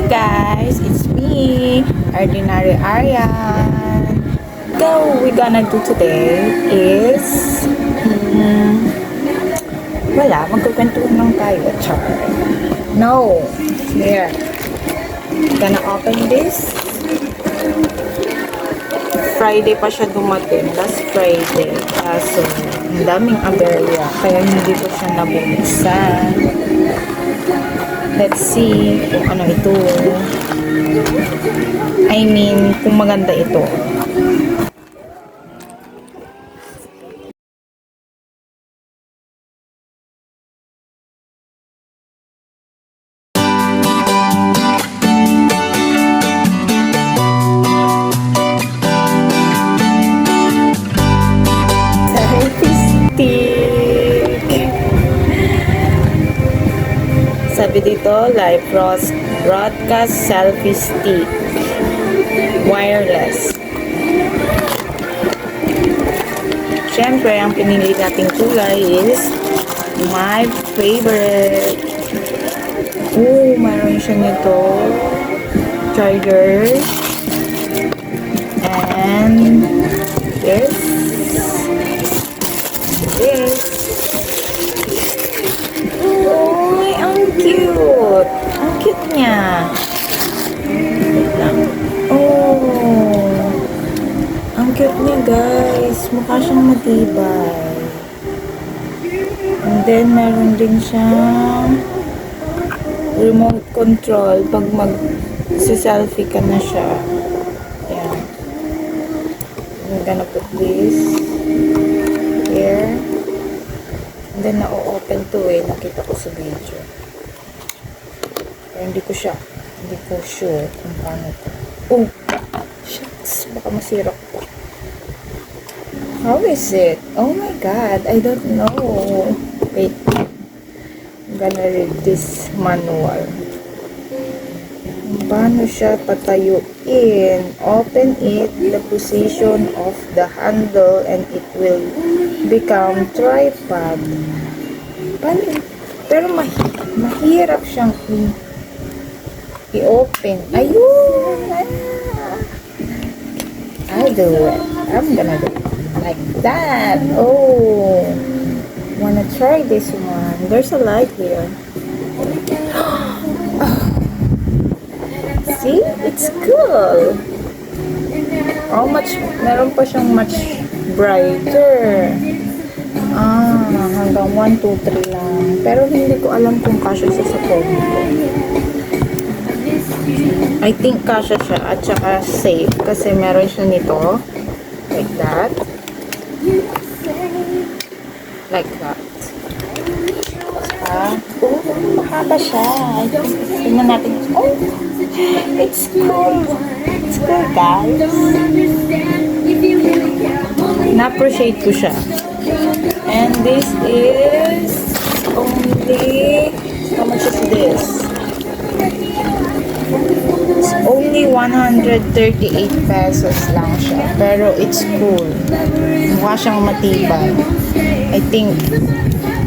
guys, it's me, Ordinary Aryan. So, we're gonna do today is, magkukwentuhan lang tayo, char. No, here. Gonna open this. Friday pa siya dumating, last Friday. Kaso, ang daming aberya, kaya hindi ko siya nabuksan. Let's see kung ano ito. I mean, kung maganda ito. Sabi dito, live broadcast selfie stick. Wireless. Siyempre, ang pinili nating kulay is my favorite. Mayroon siya nito. Charger. And this. Cute! Ang cute niya. Wait lang. Ang cute niya, guys. Mukha siyang matibay. And then, meron din siyang remote control pag mag-selfie ka na siya. Ayan. I'm gonna put this here. And then, na-open to nakita ko sa video. Pero hindi ko sure kung paano ito. Shucks, baka masira ko. How is it? Oh my god, I don't know. Wait, I'm gonna read this manual. Paano siya patayuin? Open it, the position of the handle, and it will become tripod. Paano? Pero mahirap siyang i-open. Ayun! I'll do it. I'm gonna do it like that. Wanna try this one. There's a light here. See? It's cool. Meron pa siyang much brighter. Hanggang 1, 2, 3 lang. Pero hindi ko alam kung kasya siya sa phone ko. I think kasya siya at saka safe kasi meron siya nito like that, mahaba siya. Tingnan natin. It's cool guys. Na-appreciate ko siya. And this is only, how much is this? Only 138 pesos lang siya. Pero it's cool. Mukha siyang matibay. I think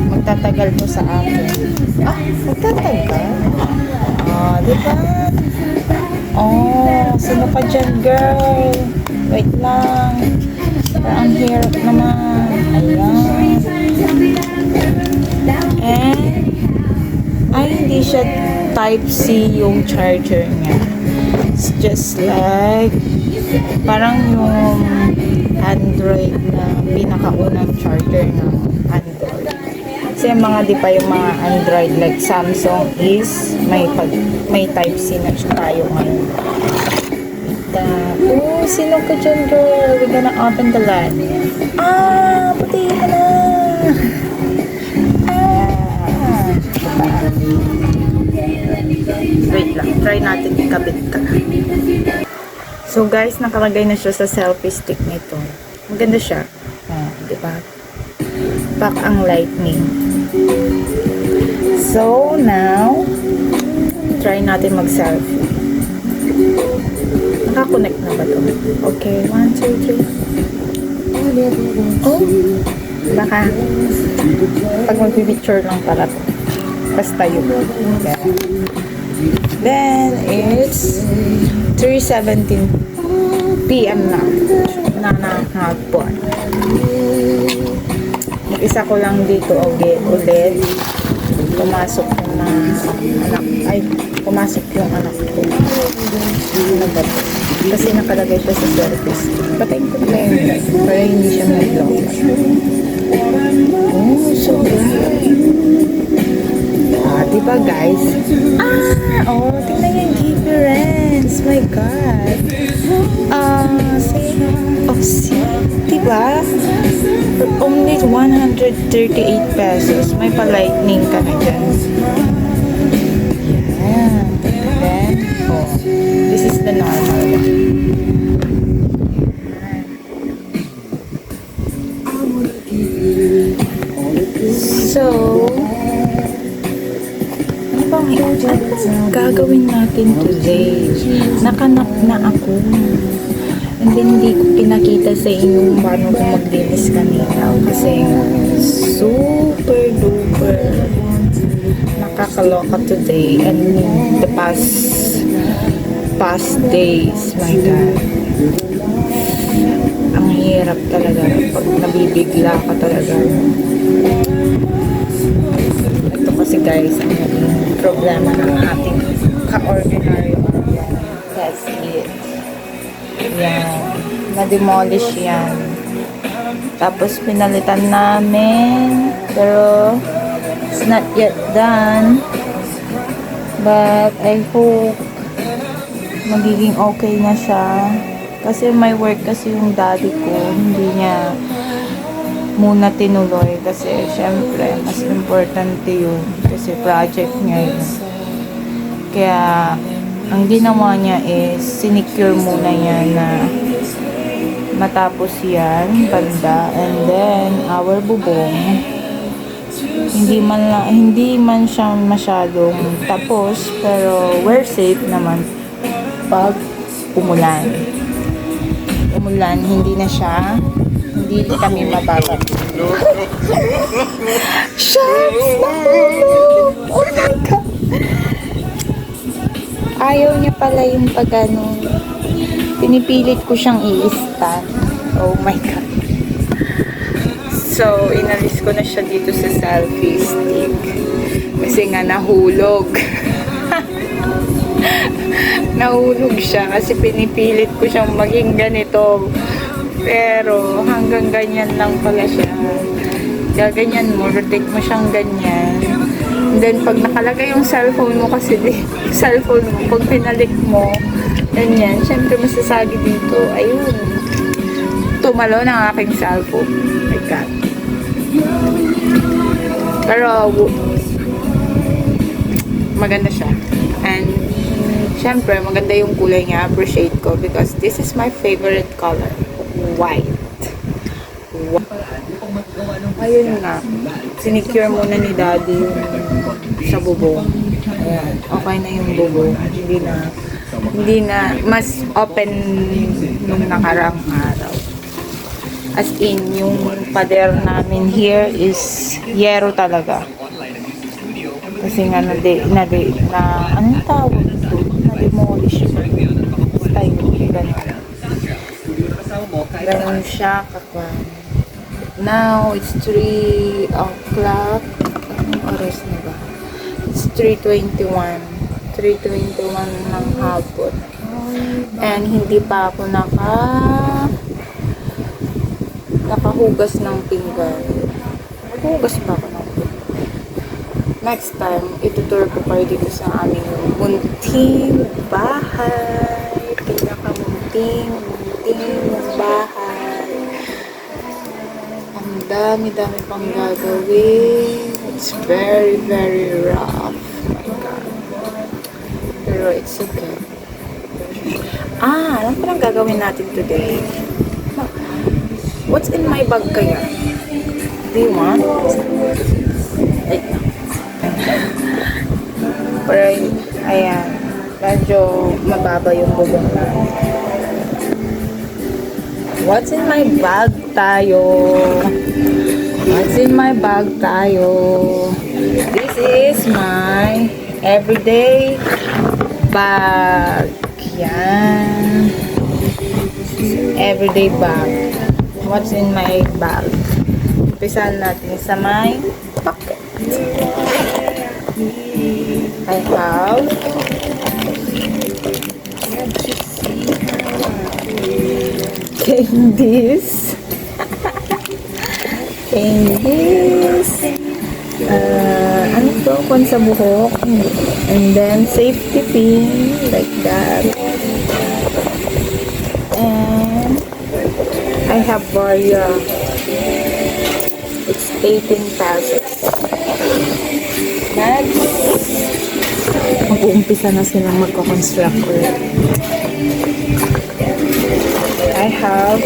magtatagal to sa akin. Magtatagal? Diba? Sino pa dyan, girl? Wait lang. Ang hirap naman. Ayan. And hindi siya Type-C yung charger niya. It's just like parang yung Android na pinakaunang charger ng Android. Kasi di pa yung mga Android like Samsung is may Type-C na tayo ngayon. Sino ka dyan, girl? We're gonna open the light. Puti ka na! Wait lang, try natin ikabit ka. So guys, nakalagay na siya sa selfie stick nito. Maganda siya. Diba? Back ang lightning. So now, try natin mag-selfie. Nakakonect na ba ito? Okay, 1, 2, 3. Baka pag mag-picture lang pala to. Basta yun. Okay. Then, it's 3:17 p.m. na hapon. Isa ko lang dito ulit. Pumasok yung pumasok yung anak ko. Ano ba ito? Kasi nakalagay siya sa service. Patayin ko na kayo para hindi siya mag-vlog. Oh, so bright. Diba guys? Tingnan yung difference. My God. See? Diba? For only 138 pesos. May pa-lightning ka na dyan. Yeah. Then, this is the normal one. So, ano gagawin natin today? Nakanap na ako. And then, hindi ko pinakita sa inyo paano ko maglinis kanina. Kasi, super duper nakakaloka today. And the past days. My God. Ang hirap talaga. Pag nabibigla ka talaga. Ito kasi guys, ang problema ng ating ka-ordinary kasi yan, na-demolish yan. Tapos pinalitan namin, pero it's not yet done, but I hope magiging okay na siya kasi may work kasi yung daddy ko, hindi niya muna tinuloy kasi syempre mas importante yun kasi project niya yun. Kaya ang ginawa niya is sinicure muna niya na matapos yan banda, and then our bubong hindi man siya masyadong tapos, pero we're safe naman pag umulan hindi na siya, hindi kami mababat. Sharks! Oh my God! Ayaw niya pala yung pag-ano. Pinipilit ko siyang i-stand. Oh my God. So, inalis ko na siya dito sa selfie stick. Kasi nga nahulog. Nahulog siya kasi pinipilit ko siyang maging ganito. Pero hanggang ganyan lang pala siya. Gaganyan mo, rotate mo siyang ganyan. And then pag nakalagay yung cellphone mo kasi cellphone mo, pag pinalik mo, ganyan, syempre masasagi dito. Ayun. Tumalo ng aking cellphone. Oh my God. Pero maganda siya. And syempre maganda yung kulay niya. Appreciate ko because this is my favorite color. White. Ayun nga. Sinicure muna ni daddy yung sa bubong. Ayan. Okay na yung bubong. Hindi na mas open nung nakarang araw. As in, yung pader namin here is yero talaga. Kasi nga anong tawag ito? Na-demolish siya. Style, gano'n. Ganun siya kakwan. Now, it's 3 o'clock. Anong oras na ba? It's 3:21. 3:21 ng hapon. And hindi pa ako nakahugas ng pinggan. Nakahugas pa ako ng pinggan. Next time, itutur ko kayo dito sa aming munting bahay. Pinakamunting bahay. Ang dami pang gagawin. It's very, very rough. Oh my God. Pero it's okay. Ano pa lang gagawin natin today? What's in my bag kaya? Do you want? Wait na. Pero, ayan. Medyo mababa yung bubong na. What's in my bag tayo? What's in my bag tayo? This is my everyday bag. Yan. Everyday bag. What's in my bag? Umpisahan natin sa my pocket. I have candies. Candies. Ano to? Kung sa buhok. And then, safety pin. Like that. And, I have Varia. It's 18 pesos. Next, mag-uumpisa na silang magko-construct ulit. I have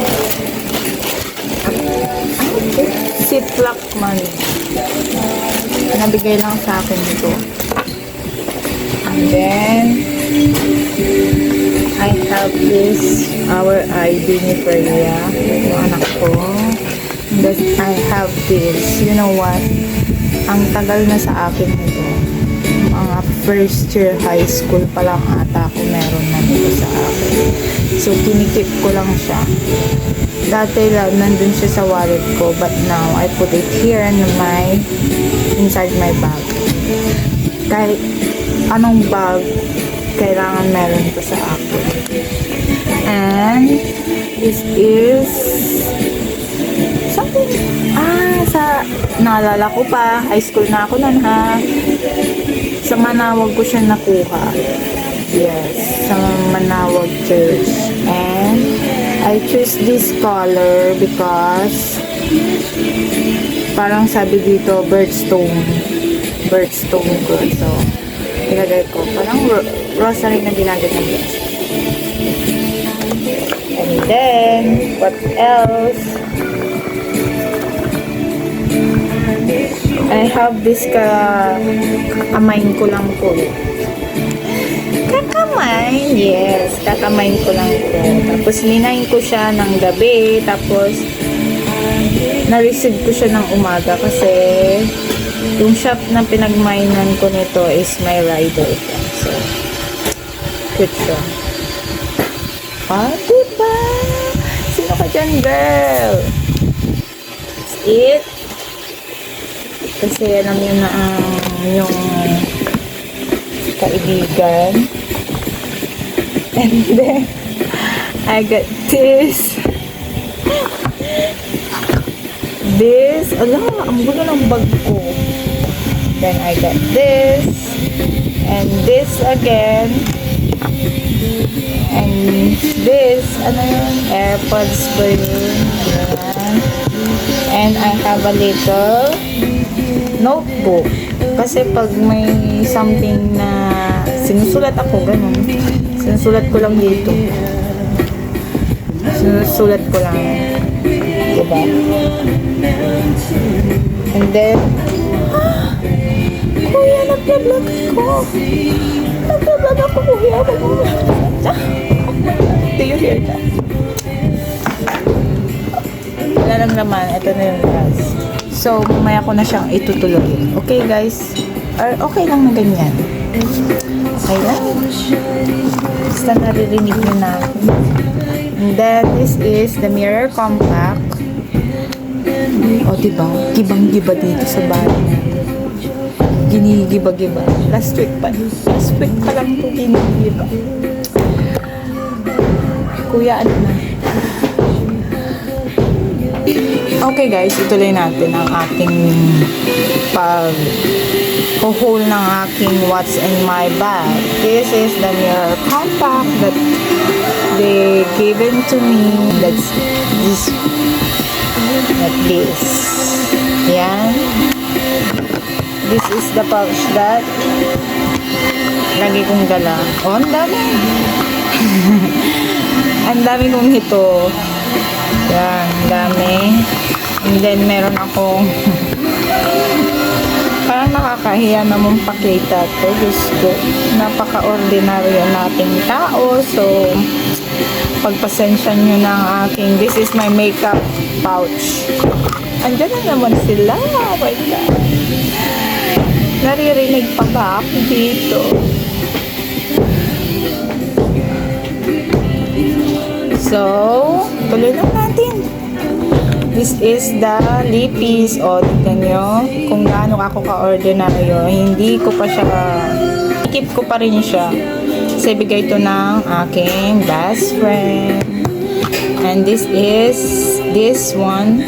Ziploc money. Nabigay lang sa akin ito. And then, I have this, our ID ni Freya, yung anak ko. And then, I have this. You know what? Ang tagal na sa akin ito. Mga first year high school pa lang ata ako meron na nito sa akin. So, kinikip ko lang siya. Dati lang, nandun siya sa wallet ko. But now, I put it here inside my bag. Kahit anong bag, kailangan meron ito sa akin. And, this is something, naalala ko pa, high school na ako nun ha. Sa Manawag ko siya nakuha. Yes, sa Manawag Church. And, I choose this color because parang sabi dito, birthstone ko. So, ilagay ko. Parang rosary na ginaganyan. And then, what else? I have this kakamain ko lang po. Kakamain? Yes, kakamain ko lang po. Tapos, ninain ko siya ng gabi. Tapos, na-receive ko siya ng umaga kasi yung shop na pinagmainan ko nito is my rider. So, cute siya. Diba? Sino ka dyan, girl? That's it. Kasi alam nyo na yung kaibigan. And then, I got this. Ang gulo ng bag ko. Then, I got this. And this again. And this, AirPods ko yun. Ayan. And I have a little notebook. Kasi pag may something na sinusulat ako, ganun. Sinusulat ko lang dito. Sinusulat ko lang. Diba? And then, kuya, nag-vlog ako. Nag-vlog ako, kuya. Do you hear that? Wala lang naman. Ito na yung last. So, mamaya ko na siyang itutuloy. Okay, guys? Or okay lang na ganyan. Ayan. Basta naririnig nyo na. And then, this is the mirror compact. O, diba? Gibang-giba dito sa bahay na. Ginigiba-giba. Last week pa lang ito ginigiba. Kuya, ano na? Okay guys, ituloy natin ang ating pag-haul ng aking what's in my bag. This is the mirror compact that they given to me. That's this. Like this. Yan. This is the pouch that lagi kong dala. Oh, ang dami. Ang dami kong ito. Yan, dami. And then, meron akong parang nakakahiya namang pakita to. Gusto. Napaka-ordinaryo nating tao. So, pagpasensya nyo ng aking, this is my makeup pouch. Andiyan na naman sila. Oh my God. Naririnig pa ba ako dito? So, tuloy lang natin. This is the lippies. O, tignan nyo kung gaano ako ka-ordinaryo. Hindi ko pa siya, keep ko pa rin siya. Kasi bigay ito ng aking best friend. And this one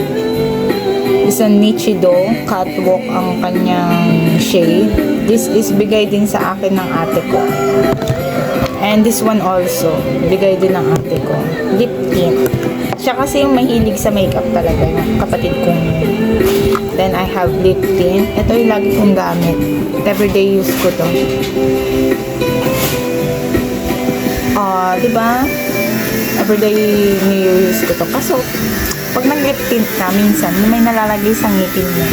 is a Nichido Catwalk ang kanyang shade. This is bigay din sa akin ng ate ko. And this one also, bigay din ng ate ko. Lip tint. Siya kasi yung mahilig sa makeup talaga, yung kapatid kong yun. Then I have lip tint. Ito yung lagi kong gamit. Everyday use ko to. Diba? Everyday use ko to. Kaso, pag nag-lip tint ka, minsan, may nalalagay sa ngipin mo.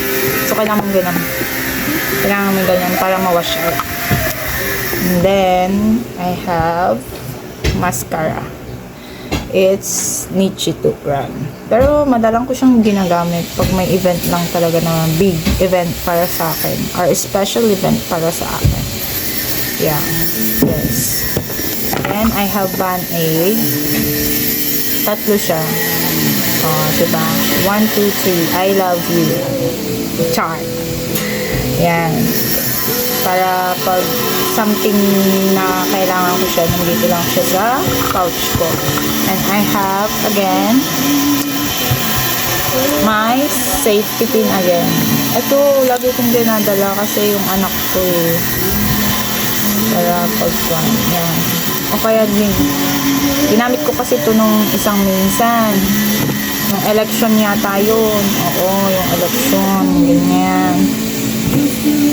So, kailangan mo ganun. Kailangan mo ganun para ma-wash out. And then, I have mascara. It's Nichido brand. Pero, madalang ko siyang ginagamit pag may event lang talaga na big event para sa akin. Or special event para sa akin. Yeah. Yes. And I have Band-Aid. Tatlo siya. Diba? 1, 2, 3. I love you. Char. Yan. Para pag something na kailangan ko siya, nandito lang siya sa pouch ko. And I have, again, my safety pin again. Ito, lagi kong dinadala kasi yung anak ko para pag yan. O kaya din, ginamit ko kasi ito nung isang minsan. Yung election yata yun. Oo, yung election. Ganyan.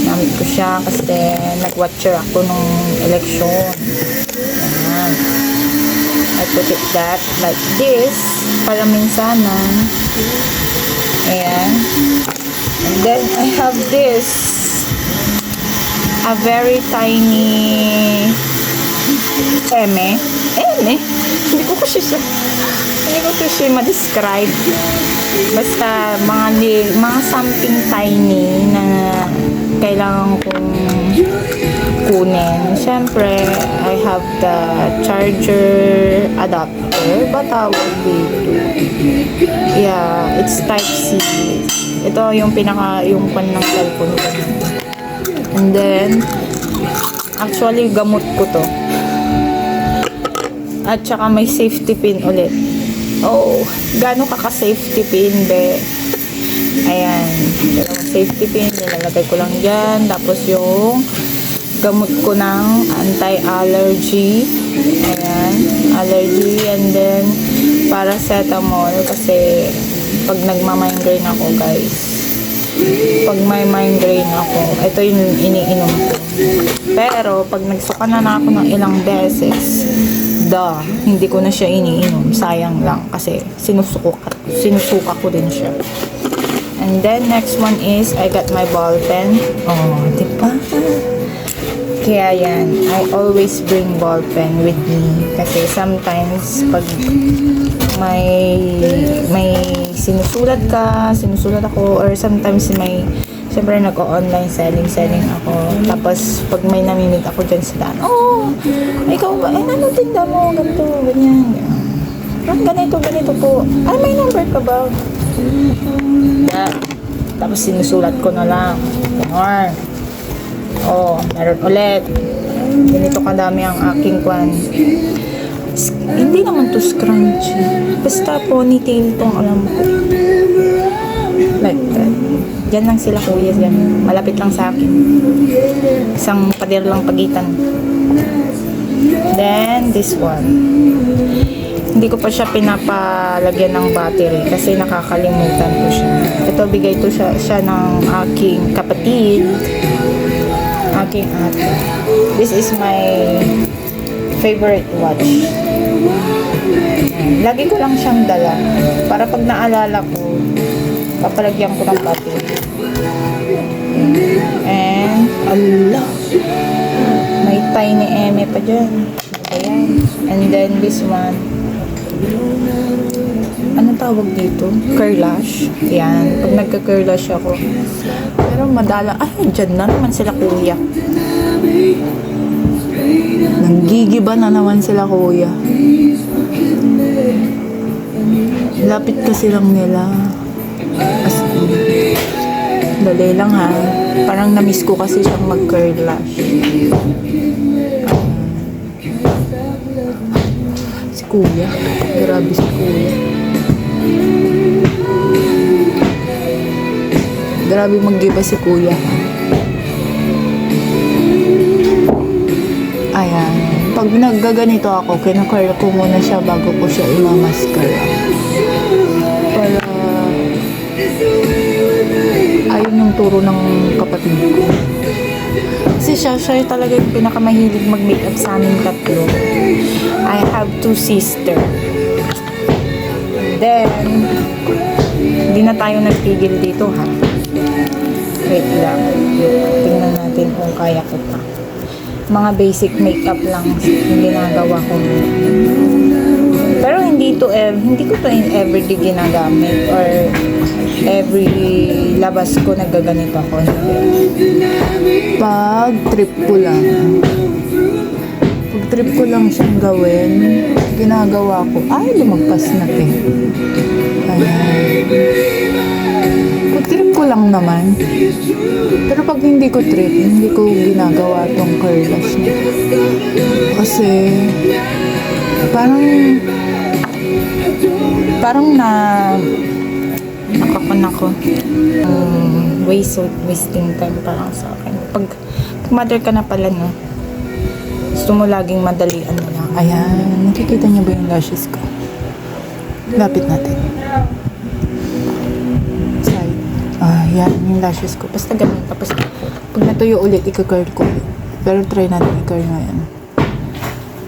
Ginamit ko siya kasi nag-watcher ako nung election. Yan. I put it that like this. Para minsanan. Ayan. And then I have this. A very tiny Eme. Hindi ko kasi siya ma-describe. Basta mga something tiny na kailangan kong kunin. Siyempre, I have the charger adapter. Ba tawag dito? Yeah, it's Type-C. Ito yung yung pan ng cellphone ko. And then, actually, gamot ko to. At saka may safety pin ulit. Oh, gaano ka-safety pin, be? Ayan. Dalawang safety pin. Nilalagay ko lang dyan. Tapos yung gamot ko ng anti-allergy. Ayan. Allergy. And then, paracetamol. Kasi, pag nagmamigraine ako, guys. Pag may migraine ako, ito yung iniinom ko. Pero, pag nagsuka na ako ng ilang beses, hindi ko na siya iniinom. Sayang lang kasi sinusuka ko din siya. And then, next one is, I got my ball pen. Oh, diba? Kaya yan, I always bring ball pen with me. Kasi sometimes, pag may sinusulat ako, or sometimes siyempre nag-online selling ako. Tapos, pag may namimig ako dyan sa daan, ikaw ba? Ano tinda mo? Ganito, ganyan. Ganito po. Ay, may number ka ba? Yeah. Tapos, sinusulat ko na lang. Ganon. Meron ulit. Ganito kadami ang aking kwan. Hindi naman to scrunchie. Basta ponytail tong alam ko. Like that. Diyan lang sila kuya. Diyan. Malapit lang sa akin. Isang pader lang pagitan. Then, this one. Hindi ko pa siya pinapalagyan ng battery kasi nakakalimutan ko siya. Ito, bigay to siya ng aking kapatid. Aking ate. This is my favorite watch. Lagi ko lang siyang dala. Para pag naalala ko, papalagyan ko ng battery. And, Allah! May tiny eme pa dyan. Ayan. And then, this one. ano tawag dito? Curlash. Yan. Pag nagka-curlash ako. Pero madala, ay, dyan na naman sila kuya. Nanggigiba na naman sila kuya. Lapit kasi lang nila. As in, dali lang ha. Parang na-miss ko kasi siyang mag-curlash. Si kuya. Grabe si kuya. Grabe mag-giba si kuya. Ayan. Pag naggaganito ako, kinakurl ko muna siya bago ko siya imamaskara. Para ayun yung turo ng kapatid ko. Kasi siya talaga yung pinakamahilig mag-makeup sa amin tatlo. I have 2 sisters. Then, hindi na tayo nagtigil dito ha. Wait lang. Tingnan natin kung kaya ko pa. Mga basic makeup lang yung ginagawa ko. Pero hindi ko to everyday ginagamit or every labas ko nagaganito ako. Pag trip ko lang. Pag trip ko lang siyang gawin, ginagawa ko. Ay, lumagpas na ayan. Pag trip ko lang naman. Pero pag hindi ko trip, hindi ko ginagawa tong curlash niya. Kasi parang nakakon ako. Wasting time parang sa akin. Pag mother ka na pala, no? Gusto mo laging madalian na lang. Ayan, nakikita niyo ba yung lashes ko? Lapit natin. Side. Yan, yung lashes ko. Basta ganun. Tapos, pag natuyo ulit, ika-curl ko. Pero try natin i-curl ngayon.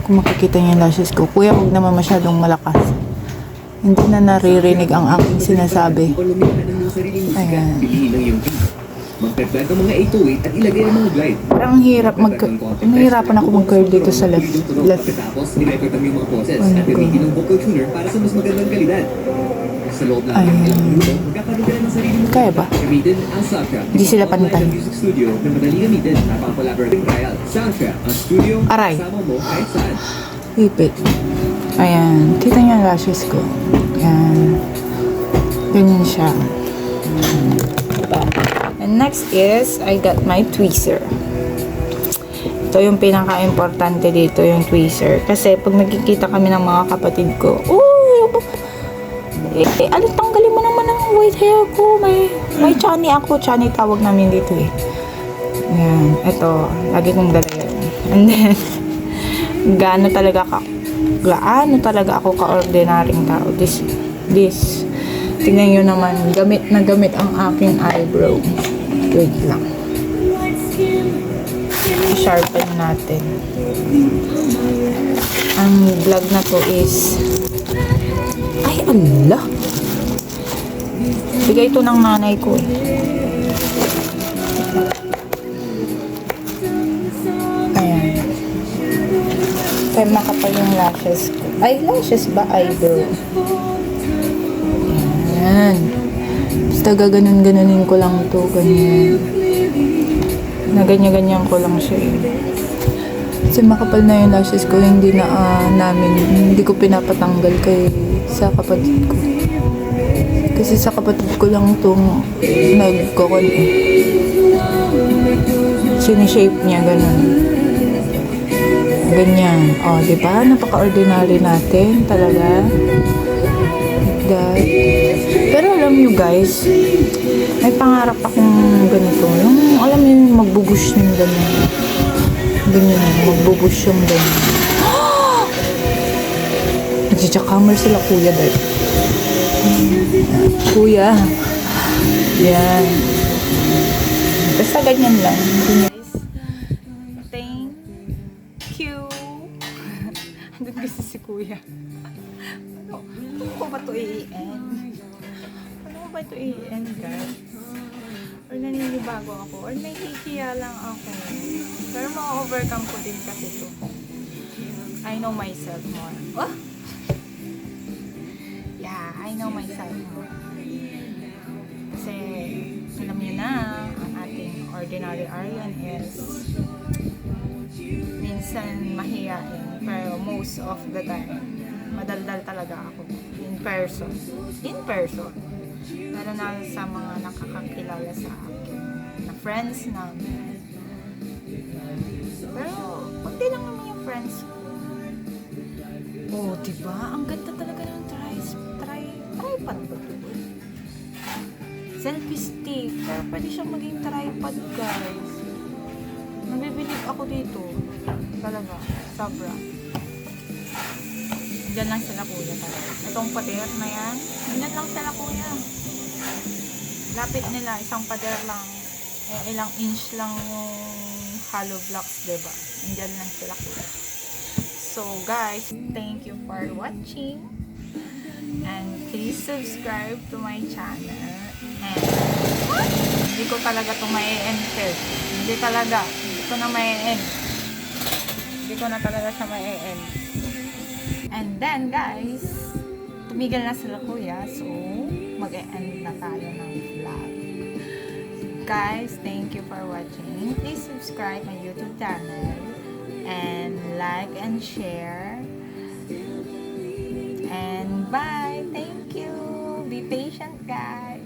Kung makikita niyo yung lashes ko. Kuya, huwag naman masyadong malakas. Hindi na naririnig ang aking sinasabi. Ayan. Magdagdag ang mga 808 at ilagay ang mga glide. Parang nahihirapan ako mag-curl dito sa left. Tapos, nirecord ang yung mga poses at gamitin ng vocal tuner para sa mas magandang kalidad. Sa loob ng ilang minuto, magkakaroon ka na ng sarili mo. Kaya ba? Gamitin ang Soundtrack. Hindi sila pantay. Music studio na madali gamitin. Napapalaborating trial. Soundtrack, ang studio, Aray. kasama mo kahit saan. Ipit. Ayan. Kita niyo ang lashes ko. Ayan. Ganyan siya. Diba? And next is, I got my tweezer. Ito yung pinaka-importante dito, yung tweezer. Kasi pag nagkikita kami ng mga kapatid ko, tanggalin mo naman ang white hair ko. May chani ako. Chani tawag namin dito eh. Ayan. Ito, lagi kong dala yan. And then, gaano talaga ako ka-ordinaryong tao. This. Tingnan nyo naman, gamit na gamit ang aking eyebrow. Wait lang. I-sharpen natin. Ang vlog na to is... Ay, ala! Bigay ito ng nanay ko eh. Ayan. Kaya makapal yung lashes ko. Ay, lashes ba? Eyebrow. Ayan. Basta gaganon-ganonin ko lang to, ganyan. Na ganyan-ganyan ko lang siya eh. Kasi makapal na yung lashes ko, hindi ko pinapatanggal sa kapatid ko. Kasi sa kapatid ko lang itong sinishape niya, ganun. Ganyan. O, diba? Napaka-ordinary natin, talaga. That. Pero alam nyo guys, may pangarap akong ganito. Yung, alam nyo yung magbubush ng ganyan. Ganyan, magbubush yung ganyan. Nagsichakammer sila kuya dahil. Kuya. Yan. Basta ganyan lang. Guys, thank you. Andun kasi si kuya. Ano ko ba ito i-end? Ano ko ba ito i-end, guys? Or naninibago ako? Or nahihiya lang ako? Pero ma-overcome ko din kasi ito. I know myself more. Oh! Yeah, I I know myself mo. Kasi, alam niyo na, ang ating ordinary Aryan is minsan mahiyain. Pero most of the time, madaldal talaga ako. In person. Lalo na sa mga nakakakilala sa akin. Na friends namin. Pero, kunti lang naman yung friends ko. Oh, diba? Ang ganda talaga ng tripod ba ito? Selfie stick. Pero pwede siyang maging tripod, guys. Nabibilib ako dito. Talaga. Sobra. Diyan lang sila kuya talaga. Itong pader na yan. Diyan lang sila kuya. Lapit nila. Isang pader lang. Ilang inch lang yung hollow blocks, diba? Diyan lang sila kuya. So guys, thank you for watching. And please subscribe to my channel. And hindi ko talaga ito ma-end. Hindi ko na ma-end. Hindi ko na talaga siya ma-end. And then guys, tumigil na sila kuya. So, mag-e-end na tayo ng vlog. Guys, thank you for watching. Please subscribe my YouTube channel. And like and share. And bye. Thank you. Be patient, guys.